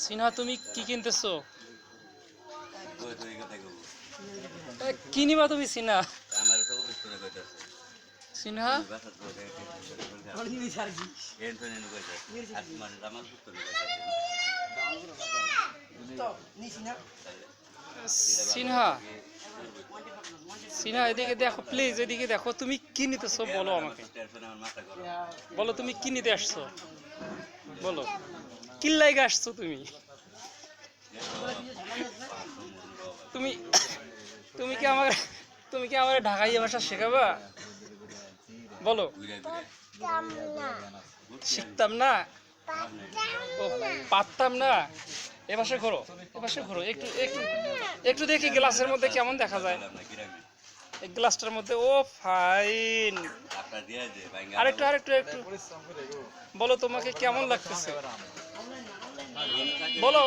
সিনহা তুমি কি কিনতেছো? কি নিবা তুমি সিনহা? সিনহা সিনহা সিনহা এদিকে দেখো প্লিজ, এদিকে দেখো, তুমি কি নিতেছো বলো আমাকে, বলো তুমি কি নিতে আসছো, বলো কি লাইগা আসছো তুমি? তুমি তুমি কি আমার তুমি কি আমার ঢাকাইয়া ভাষা শেখাবা? বলো। শিখতাম না? ও পারতাম না। এ পাশে ঘোরো, এ পাশে ঘোরো, একটু একটু একটু দেখি গ্লাসের মধ্যে কেমন দেখা যায়। এই গ্লাসটার মধ্যে, ও ফাইন। আরেকটু আরেকটু একটু বলো তোমাকে কেমন লাগতেছে, বলো।